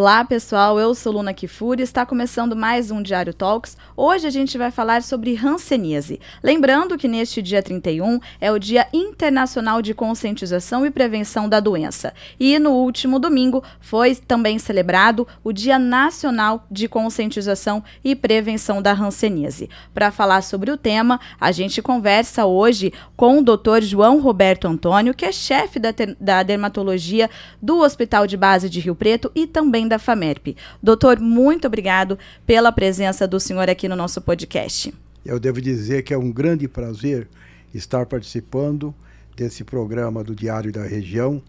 Olá pessoal, eu sou Luna Kifuri, está começando mais um Diário Talks. Hoje a gente vai falar sobre hanseníase. Lembrando que neste dia 31 é o Dia Internacional de Conscientização e Prevenção da Doença. E no último domingo foi também celebrado o Dia Nacional de Conscientização e Prevenção da hanseníase. Para falar sobre o tema, a gente conversa hoje com o Dr. João Roberto Antônio, que é chefe da dermatologia do Hospital de Base de Rio Preto e também da FAMERP. Doutor, muito obrigado pela presença do senhor aqui no nosso podcast. Eu devo dizer que é um grande prazer estar participando desse programa do Diário da Região,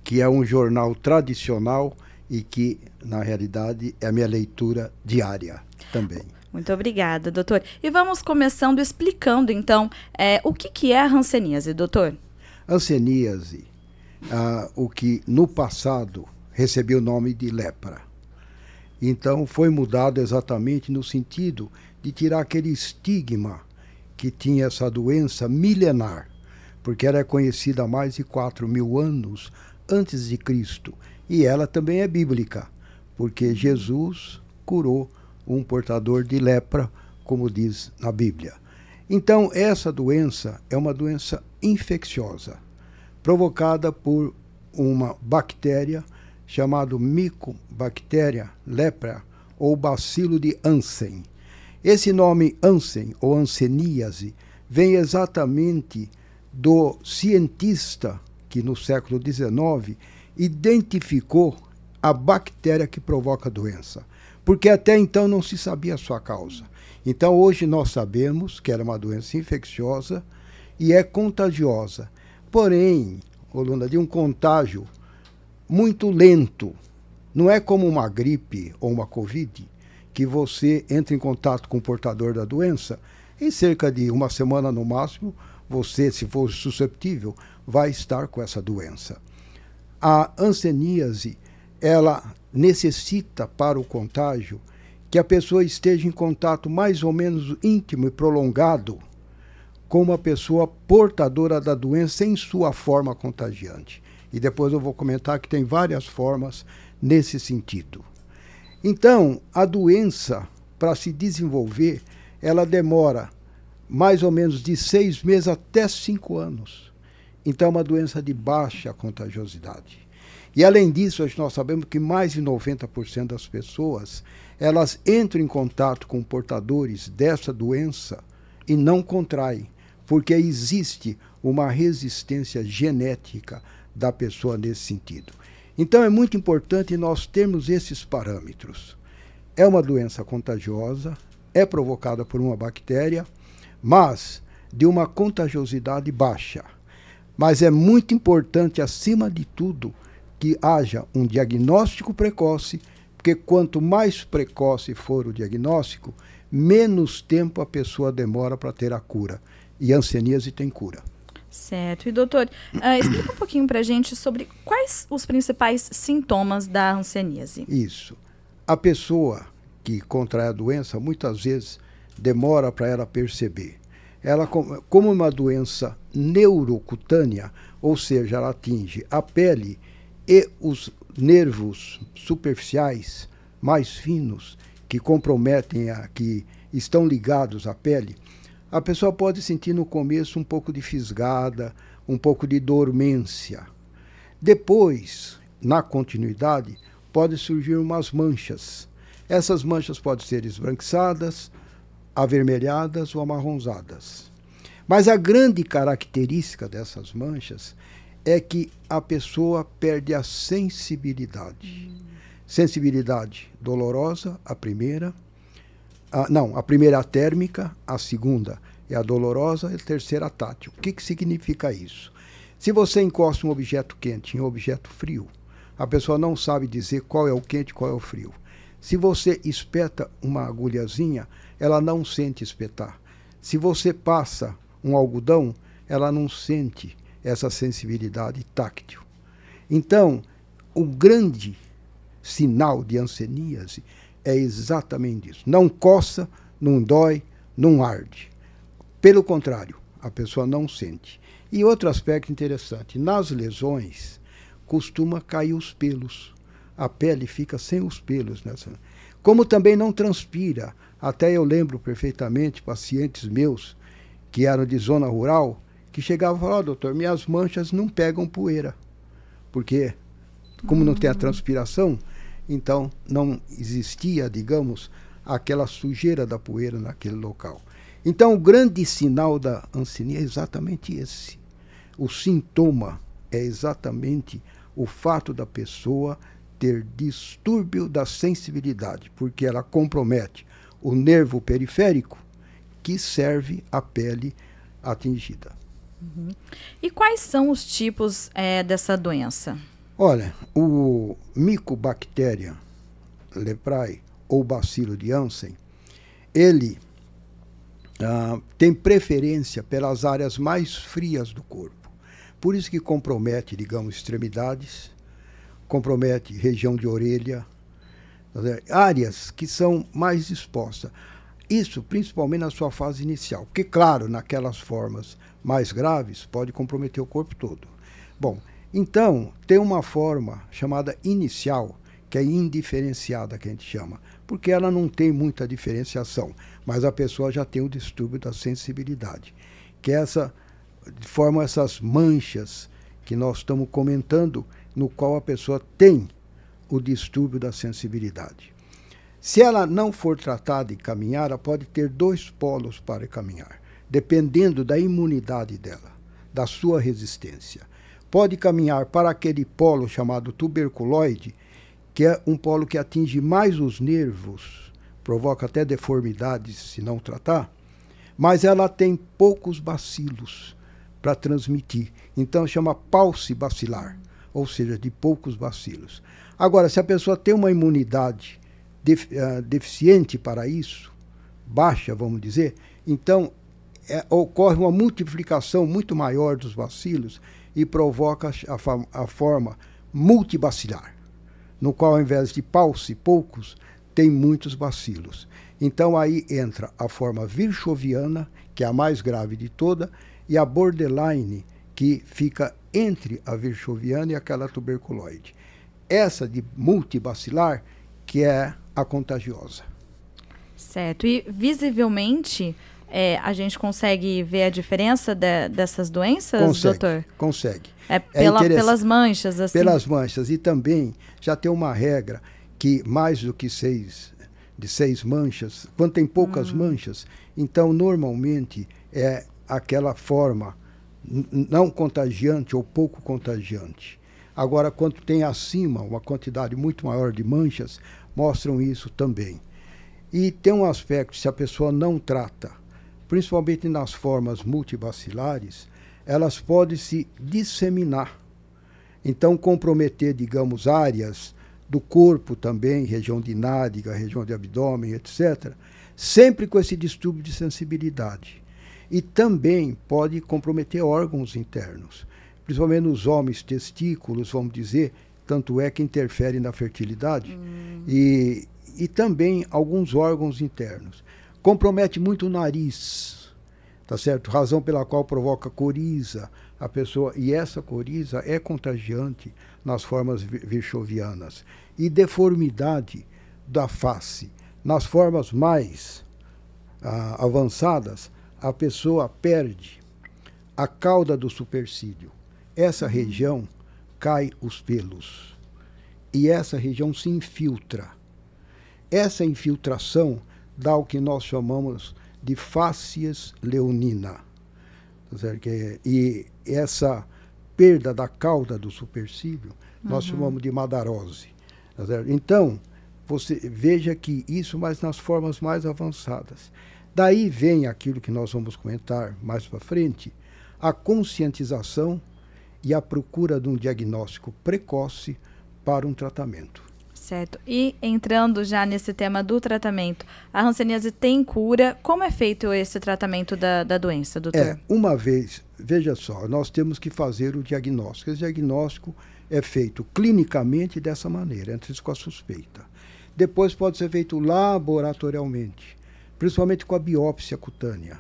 que é um jornal tradicional e que, na realidade, é a minha leitura diária também. Muito obrigada, doutor. E vamos começando explicando, então, o que é a hanseníase, doutor? Hanseníase, o que no passado recebeu o nome de lepra. Então foi mudado exatamente no sentido de tirar aquele estigma que tinha essa doença milenar, porque ela é conhecida há mais de 4.000 anos antes de Cristo. E ela também é bíblica, porque Jesus curou um portador de lepra, como diz na Bíblia. Então essa doença é uma doença infecciosa, provocada por uma bactéria chamada Mycobacteria lepra ou bacilo de Hansen. Esse nome Hansen ou hanseníase vem exatamente do cientista que no século XIX identificou a bactéria que provoca a doença, porque até então não se sabia a sua causa. Então hoje nós sabemos que era uma doença infecciosa e é contagiosa, porém, Luna, de um contágio muito lento. Não é como uma gripe ou uma Covid, que você entra em contato com o portador da doença, em cerca de uma semana no máximo, você, se for susceptível, vai estar com essa doença. A hanseníase, ela necessita para o contágio que a pessoa esteja em contato mais ou menos íntimo e prolongado com uma pessoa portadora da doença em sua forma contagiante. E depois eu vou comentar que tem várias formas nesse sentido. Então, a doença, para se desenvolver, ela demora mais ou menos de 6 meses até 5 anos. Então, é uma doença de baixa contagiosidade. E, além disso, nós sabemos que mais de 90% das pessoas, elas entram em contato com portadores dessa doença e não contraem, porque existe uma resistência genética da pessoa nesse sentido. Então é muito importante nós termos esses parâmetros. É uma doença contagiosa, é provocada por uma bactéria, mas de uma contagiosidade baixa. Mas é muito importante, acima de tudo, que haja um diagnóstico precoce, porque quanto mais precoce for o diagnóstico, menos tempo a pessoa demora para ter a cura. E a hanseníase tem cura. Certo. E doutor, explica um pouquinho para a gente sobre quais os principais sintomas da hanseníase. Isso. A pessoa que contrai a doença, muitas vezes, demora para ela perceber. Ela, como uma doença neurocutânea, ou seja, ela atinge a pele e os nervos superficiais mais finos que comprometem, que estão ligados à pele, a pessoa pode sentir no começo um pouco de fisgada, um pouco de dormência. Depois, na continuidade, pode surgir umas manchas. Essas manchas podem ser esbranquiçadas, avermelhadas ou amarronzadas. Mas a grande característica dessas manchas é que a pessoa perde a sensibilidade. Sensibilidade dolorosa, a primeira. A primeira é a térmica, a segunda é a dolorosa e a terceira a tátil. O que significa isso? Se você encosta um objeto quente em um objeto frio, a pessoa não sabe dizer qual é o quente e qual é o frio. Se você espeta uma agulhazinha, ela não sente espetar. Se você passa um algodão, ela não sente essa sensibilidade táctil. Então, o grande sinal de hanseníase é exatamente isso. Não coça, não dói, não arde. Pelo contrário, a pessoa não sente. E outro aspecto interessante, nas lesões costuma cair os pelos. a pele fica sem os pelos, né? Como também não transpira. Até eu lembro perfeitamente pacientes meus que eram de zona rural, que chegavam e falavam: "Ó, doutor, minhas manchas não pegam poeira", porque como não tem a transpiração, então não existia, digamos, aquela sujeira da poeira naquele local. Então o grande sinal da hanseníase é exatamente esse. O sintoma é exatamente o fato da pessoa ter distúrbio da sensibilidade, porque ela compromete o nervo periférico que serve à pele atingida. Uhum. E quais são os tipos dessa doença? Olha, o Mycobacteria leprae, ou bacilo de Hansen, ele tem preferência pelas áreas mais frias do corpo. Por isso que compromete, digamos, extremidades, compromete região de orelha, áreas que são mais expostas. Isso principalmente na sua fase inicial, porque, claro, naquelas formas mais graves, pode comprometer o corpo todo. Bom, então, tem uma forma chamada inicial, que é indiferenciada, que a gente chama, porque ela não tem muita diferenciação, mas a pessoa já tem o distúrbio da sensibilidade, que formam essas manchas que nós estamos comentando, no qual a pessoa tem o distúrbio da sensibilidade. Se ela não for tratada e caminhar, ela pode ter 2 polos para caminhar, dependendo da imunidade dela, da sua resistência. Pode caminhar para aquele polo chamado tuberculoide, que é um polo que atinge mais os nervos, provoca até deformidades se não tratar, mas ela tem poucos bacilos para transmitir. Então chama paucibacilar, ou seja, de poucos bacilos. Agora, se a pessoa tem uma imunidade deficiente para isso, baixa, vamos dizer, então ocorre uma multiplicação muito maior dos bacilos e provoca a forma multibacilar, no qual, ao invés de pauci, poucos, tem muitos bacilos. Então aí entra a forma virchoviana, que é a mais grave de toda, e a borderline, que fica entre a virchoviana e aquela tuberculoide. Essa de multibacilar, que é a contagiosa. Certo. E visivelmente a gente consegue ver a diferença dessas doenças, doutor? Consegue. Pelas manchas, assim? Pelas manchas. E também já tem uma regra que mais do que 6 manchas, quando tem poucas manchas, então normalmente é aquela forma não contagiante ou pouco contagiante. Agora, quando tem acima uma quantidade muito maior de manchas, mostram isso também. E tem um aspecto, se a pessoa não trata, principalmente nas formas multibacilares, elas podem se disseminar. Então, comprometer, digamos, áreas do corpo também, região de nádega, região de abdômen, etc., sempre com esse distúrbio de sensibilidade. E também pode comprometer órgãos internos, principalmente nos homens, testículos, vamos dizer, tanto é que interfere na fertilidade, e também alguns órgãos internos. Compromete muito o nariz, tá certo? Razão pela qual provoca coriza a pessoa, e essa coriza é contagiante nas formas virchovianas. E deformidade da face. Nas formas mais avançadas, a pessoa perde a cauda do supercílio. Essa região cai os pelos e essa região se infiltra. Essa infiltração dá o que nós chamamos de facies leonina. E essa perda da cauda do supercílio nós chamamos de madarose. Então, você veja que isso, mas nas formas mais avançadas. Daí vem aquilo que nós vamos comentar mais para frente, a conscientização e a procura de um diagnóstico precoce para um tratamento. Certo. E entrando já nesse tema do tratamento, a hanseníase tem cura? Como é feito esse tratamento da doença, doutor? Uma vez, veja só, nós temos que fazer o diagnóstico. Esse diagnóstico é feito clinicamente dessa maneira, antes com a suspeita. Depois pode ser feito laboratorialmente, principalmente com a biópsia cutânea.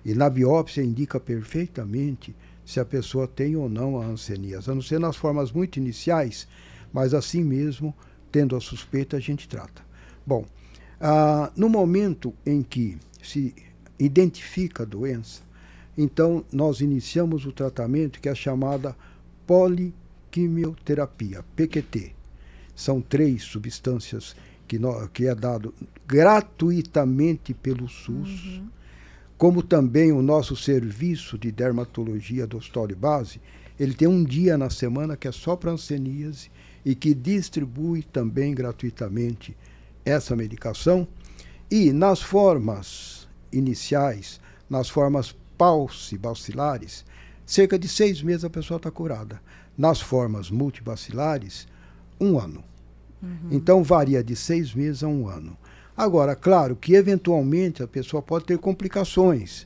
E na biópsia indica perfeitamente se a pessoa tem ou não a hanseníase, a não ser nas formas muito iniciais, mas assim mesmo tendo a suspeita, a gente trata. Bom, no momento em que se identifica a doença, então nós iniciamos o tratamento que é a chamada poliquimioterapia, PQT. São 3 substâncias que é dado gratuitamente pelo SUS, como também o nosso serviço de dermatologia do Hospital de Base, ele tem um dia na semana que é só para hanseníase e que distribui também gratuitamente essa medicação. E nas formas iniciais, nas formas paucibacilares, cerca de 6 meses a pessoa está curada. Nas formas multibacilares, 1 ano. Então varia de 6 meses a 1 ano. Agora, claro que eventualmente a pessoa pode ter complicações.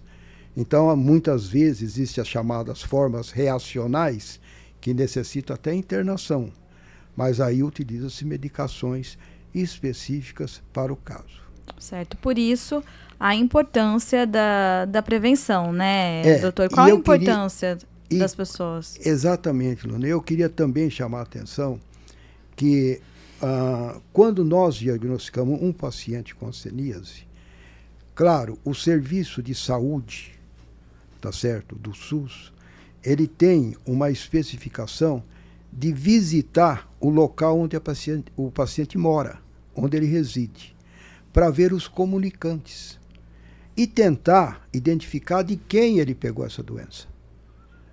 Então, muitas vezes existem as chamadas formas reacionais, que necessitam até internação. Mas aí utiliza-se medicações específicas para o caso. Certo. Por isso, a importância da prevenção, né, doutor? Qual a importância das pessoas? Exatamente, Luna. Eu queria também chamar a atenção que quando nós diagnosticamos um paciente com hanseníase, claro, o serviço de saúde, tá certo, do SUS, ele tem uma especificação de visitar o local onde o paciente mora, onde ele reside, para ver os comunicantes e tentar identificar de quem ele pegou essa doença.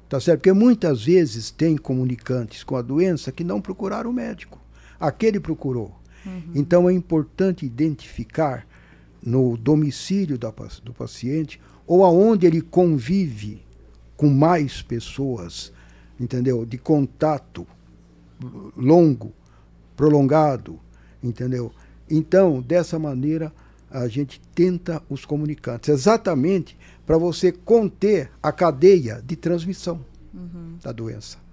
Tá certo? Porque muitas vezes tem comunicantes com a doença que não procuraram o médico. Aquele procurou. Então é importante identificar no domicílio do paciente ou aonde ele convive com mais pessoas, entendeu? De contato longo, prolongado, entendeu? Então, dessa maneira, a gente tenta os comunicantes, exatamente para você conter a cadeia de transmissão da doença.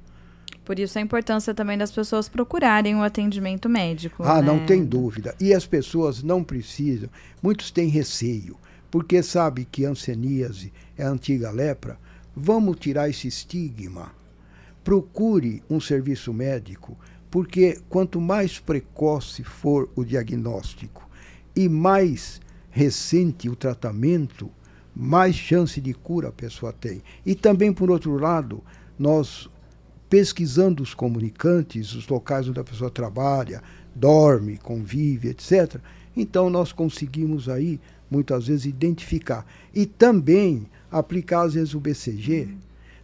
Por isso a importância também das pessoas procurarem um atendimento médico. Ah, né? Não tem dúvida. E as pessoas não precisam, muitos têm receio, porque sabe que a hanseníase é a antiga lepra. Vamos tirar esse estigma. Procure um serviço médico, porque quanto mais precoce for o diagnóstico e mais recente o tratamento, mais chance de cura a pessoa tem. E também, por outro lado, nós pesquisando os comunicantes, os locais onde a pessoa trabalha, dorme, convive, etc., então nós conseguimos aí, muitas vezes, identificar. E também aplicar, às vezes, o BCG,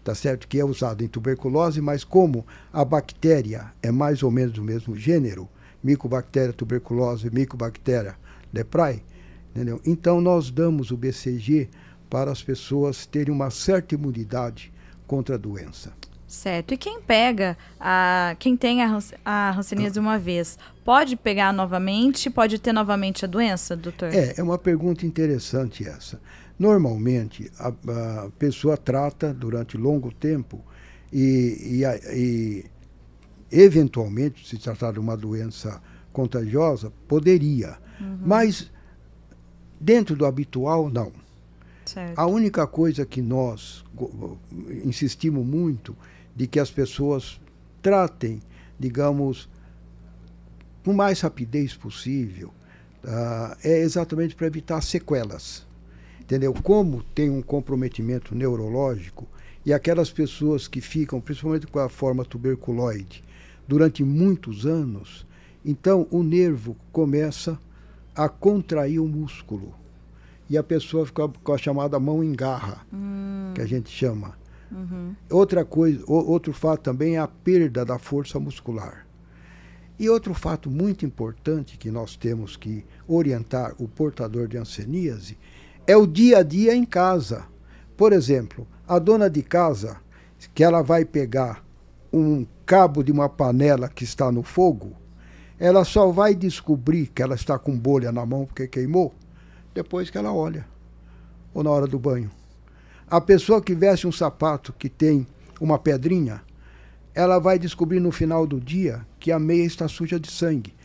tá certo? Que é usado em tuberculose, mas como a bactéria é mais ou menos do mesmo gênero, Mycobacteria tuberculose, Mycobacteria leprae, entendeu? Então nós damos o BCG para as pessoas terem uma certa imunidade contra a doença. Certo. E quem pega, quem tem a hanseníase de uma vez, pode pegar novamente, pode ter novamente a doença, doutor? É uma pergunta interessante essa. Normalmente, a pessoa trata durante longo tempo e eventualmente, se tratar de uma doença contagiosa, poderia. Mas, dentro do habitual, não. Certo. A única coisa que nós insistimos muito de que as pessoas tratem, digamos, com mais rapidez possível, é exatamente para evitar sequelas. Entendeu? Como tem um comprometimento neurológico e aquelas pessoas que ficam, principalmente com a forma tuberculoide, durante muitos anos, então o nervo começa a contrair o músculo. E a pessoa fica com a chamada mão em garra, que a gente chama. Outra coisa, outro fato também é a perda da força muscular. E outro fato muito importante que nós temos que orientar o portador de hanseníase é o dia a dia em casa. Por exemplo, a dona de casa, que ela vai pegar um cabo de uma panela que está no fogo, ela só vai descobrir que ela está com bolha na mão porque queimou depois que ela olha, ou na hora do banho. A pessoa que veste um sapato que tem uma pedrinha, ela vai descobrir no final do dia que a meia está suja de sangue,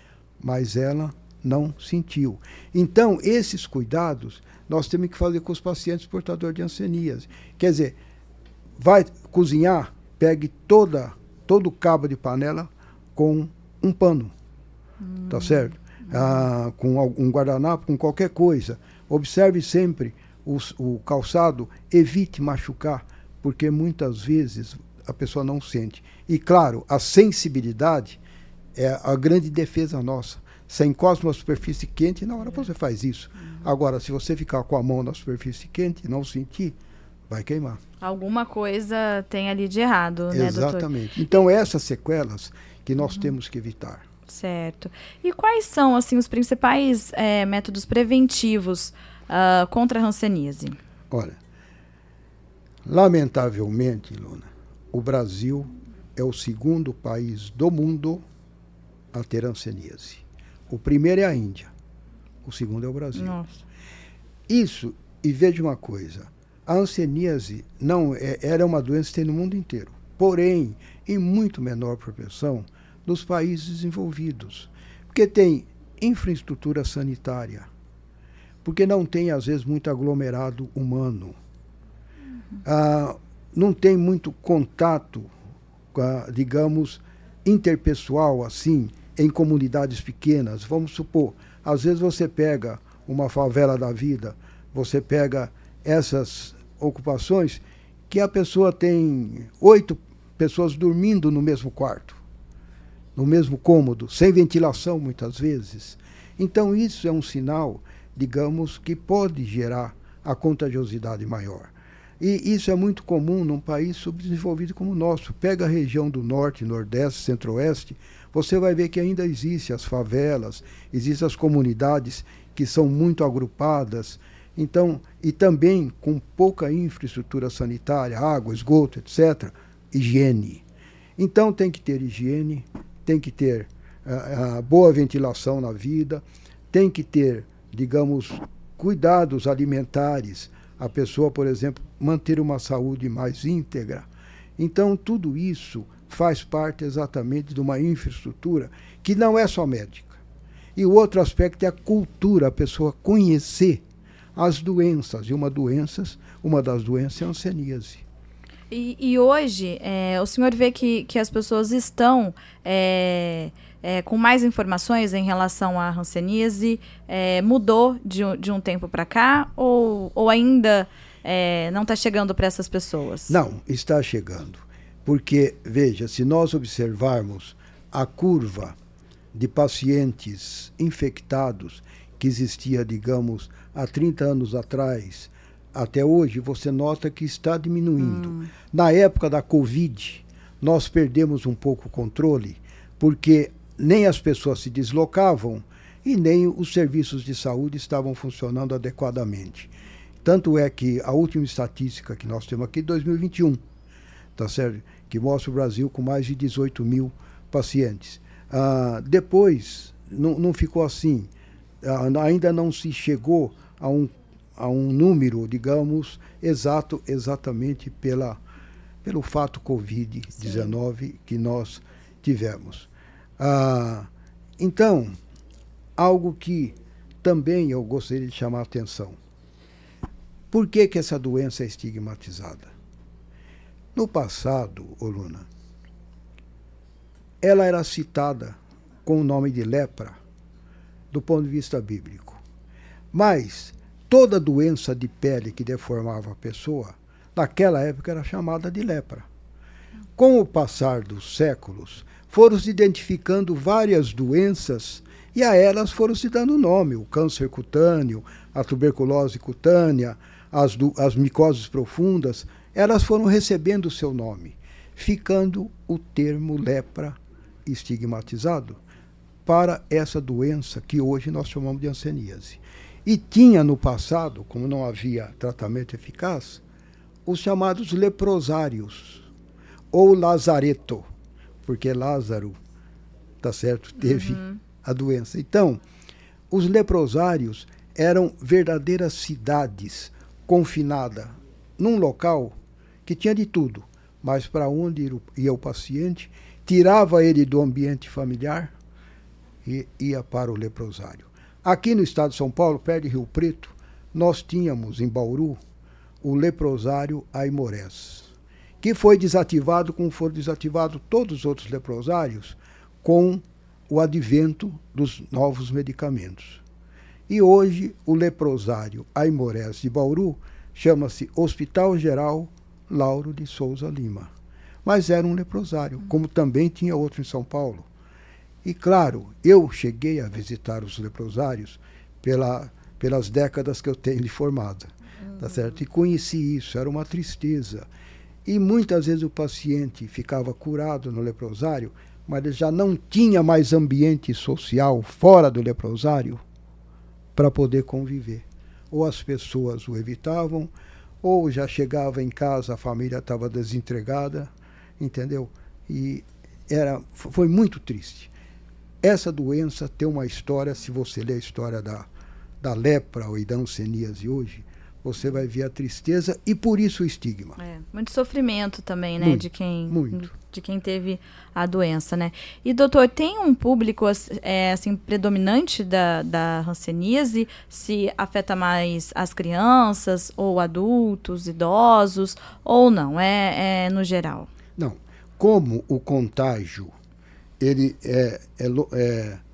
mas ela não sentiu. Então, esses cuidados nós temos que fazer com os pacientes portadores de hanseníase. Quer dizer, vai cozinhar, pegue todo o cabo de panela com um pano. tá certo? Com um guardanapo, com qualquer coisa. Observe sempre o calçado, evite machucar, porque muitas vezes a pessoa não sente. E claro, a sensibilidade é a grande defesa nossa. Você encosta uma superfície quente, na hora você faz isso. Agora, se você ficar com a mão na superfície quente e não sentir, vai queimar. Alguma coisa tem ali de errado, né, doutor? Exatamente. Então, essas sequelas que nós temos que evitar. Certo. E quais são, assim, os principais métodos preventivos contra a hanseníase? Olha, lamentavelmente, Luna, o Brasil é o segundo país do mundo a ter hanseníase. O primeiro é a Índia, o segundo é o Brasil. Nossa. Isso, e veja uma coisa, a hanseníase era uma doença que tem no mundo inteiro, porém, em muito menor proporção nos países desenvolvidos, porque tem infraestrutura sanitária, porque não tem, às vezes, muito aglomerado humano, não tem muito contato, digamos, interpessoal, assim, em comunidades pequenas. Vamos supor, às vezes você pega uma favela da vida, você pega essas ocupações que a pessoa tem 8 pessoas dormindo no mesmo quarto, no mesmo cômodo, sem ventilação muitas vezes. Então isso é um sinal, digamos, que pode gerar a contagiosidade maior. E isso é muito comum num país subdesenvolvido como o nosso. Pega a região do norte, nordeste, centro-oeste, você vai ver que ainda existem as favelas, existem as comunidades que são muito agrupadas, então, e também com pouca infraestrutura sanitária, água, esgoto, etc., higiene. Então tem que ter higiene, tem que ter boa ventilação na vida, tem que ter, digamos, cuidados alimentares, a pessoa, por exemplo, manter uma saúde mais íntegra. Então, tudo isso faz parte exatamente de uma infraestrutura que não é só médica. E o outro aspecto é a cultura, a pessoa conhecer as doenças. E uma das doenças é a hanseníase. E hoje, o senhor vê que as pessoas estão com mais informações em relação à hanseníase? Mudou de um tempo para cá ou ainda não está chegando para essas pessoas? Não, está chegando. Porque, veja, se nós observarmos a curva de pacientes infectados que existia, digamos, há 30 anos atrás, até hoje, você nota que está diminuindo. Na época da Covid, nós perdemos um pouco o controle, porque nem as pessoas se deslocavam e nem os serviços de saúde estavam funcionando adequadamente. Tanto é que a última estatística que nós temos aqui é 2021, tá certo? Que mostra o Brasil com mais de 18 mil pacientes. Depois, não ficou assim. Ainda não se chegou a um número, digamos, exatamente pelo fato Covid-19 que nós tivemos. Então, algo que também eu gostaria de chamar a atenção. Por que essa doença é estigmatizada? No passado, Luna, ela era citada com o nome de lepra do ponto de vista bíblico. Mas toda doença de pele que deformava a pessoa, naquela época era chamada de lepra. Com o passar dos séculos, foram se identificando várias doenças e a elas foram se dando nome: o câncer cutâneo, a tuberculose cutânea, as micoses profundas, elas foram recebendo o seu nome, ficando o termo lepra estigmatizado para essa doença que hoje nós chamamos de hanseníase. E tinha no passado, como não havia tratamento eficaz, os chamados leprosários, ou lazareto, porque Lázaro, tá certo, teve a doença. Então, os leprosários eram verdadeiras cidades confinadas num local que tinha de tudo, mas para onde ia o paciente, tirava ele do ambiente familiar e ia para o leprosário. Aqui no estado de São Paulo, perto de Rio Preto, nós tínhamos em Bauru o leprosário Aimorés, que foi desativado como foram desativados todos os outros leprosários com o advento dos novos medicamentos. E hoje o leprosário Aimorés de Bauru chama-se Hospital Geral Lauro de Souza Lima. Mas era um leprosário, como também tinha outro em São Paulo. E claro, eu cheguei a visitar os leprosários pelas décadas que eu tenho de formada, tá certo? E conheci isso, era uma tristeza. E muitas vezes o paciente ficava curado no leprosário, mas ele já não tinha mais ambiente social fora do leprosário para poder conviver. Ou as pessoas o evitavam, ou já chegava em casa, a família estava desentregada, entendeu? E foi muito triste. Essa doença tem uma história, se você ler a história da lepra ou da hanseníase hoje, você vai ver a tristeza e por isso o estigma. Muito sofrimento também, né? Muito. De quem teve a doença, né? E, doutor, tem um público assim, predominante da hanseníase? Se afeta mais as crianças, ou adultos, idosos, ou não? É no geral? Não. Como o contágio, ele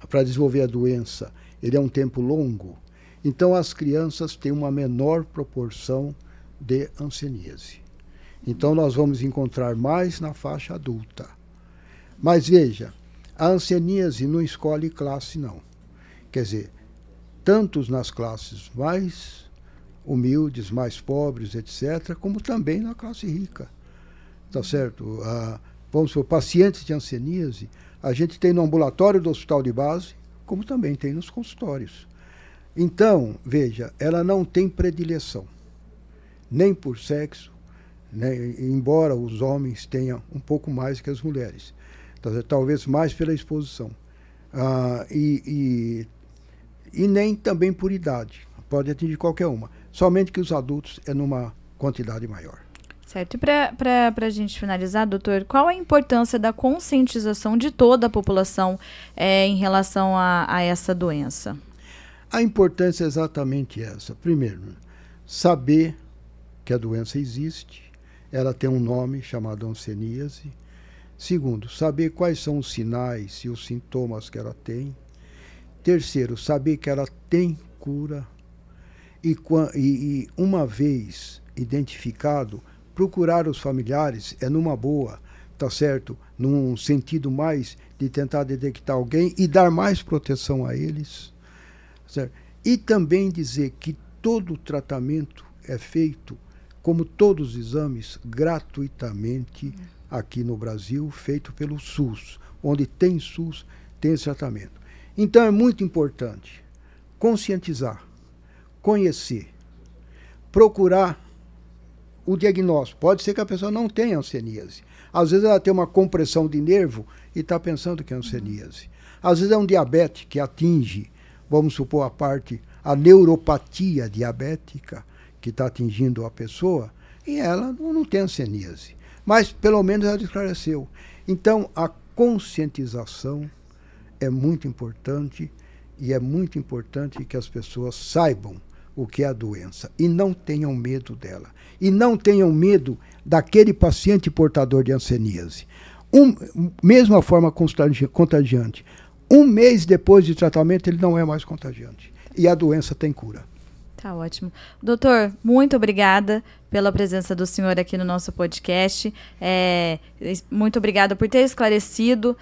para desenvolver a doença, ele é um tempo longo, então as crianças têm uma menor proporção de hanseníase. Então nós vamos encontrar mais na faixa adulta. Mas veja, a hanseníase não escolhe classe, não. Quer dizer, tanto nas classes mais humildes, mais pobres, etc., como também na classe rica. Tá certo? Vamos supor, pacientes de hanseníase, a gente tem no ambulatório do hospital de base, como também tem nos consultórios. Então, veja, ela não tem predileção, nem por sexo, né, embora os homens tenham um pouco mais que as mulheres, talvez mais pela exposição, e nem também por idade, pode atingir qualquer uma, somente que os adultos é numa quantidade maior. Certo. E para a gente finalizar, doutor, qual a importância da conscientização de toda a população em relação a essa doença? A importância é exatamente essa. Primeiro, saber que a doença existe, ela tem um nome chamado hanseníase. Segundo, saber quais são os sinais e os sintomas que ela tem. Terceiro, saber que ela tem cura. E uma vez identificado, procurar os familiares é numa boa, tá certo? Num sentido mais de tentar detectar alguém e dar mais proteção a eles. Certo? E também dizer que todo o tratamento é feito, como todos os exames, gratuitamente aqui no Brasil, feito pelo SUS. Onde tem SUS, tem esse tratamento. Então é muito importante conscientizar, conhecer, procurar o diagnóstico. Pode ser que a pessoa não tenha hanseníase. Às vezes ela tem uma compressão de nervo e está pensando que é hanseníase. Às vezes é um diabetes que atinge, vamos supor, a neuropatia diabética que está atingindo a pessoa, e ela não tem hanseníase. Mas, pelo menos, ela esclareceu. Então, a conscientização é muito importante, e é muito importante que as pessoas saibam o que é a doença e não tenham medo dela. E não tenham medo daquele paciente portador de hanseníase. Mesma forma contagiante. Um mês depois de tratamento, ele não é mais contagiante. E a doença tem cura. Tá ótimo. Doutor, muito obrigada pela presença do senhor aqui no nosso podcast. Muito obrigada por ter esclarecido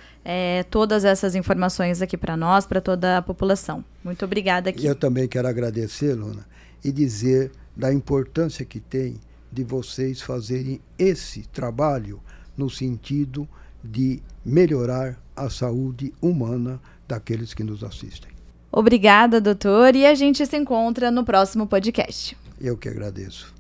todas essas informações aqui para nós, para toda a população. Muito obrigada aqui. Eu também quero agradecer, Luna, e dizer da importância que tem de vocês fazerem esse trabalho no sentido de melhorar a saúde humana daqueles que nos assistem. Obrigada, doutor, e a gente se encontra no próximo podcast. Eu que agradeço.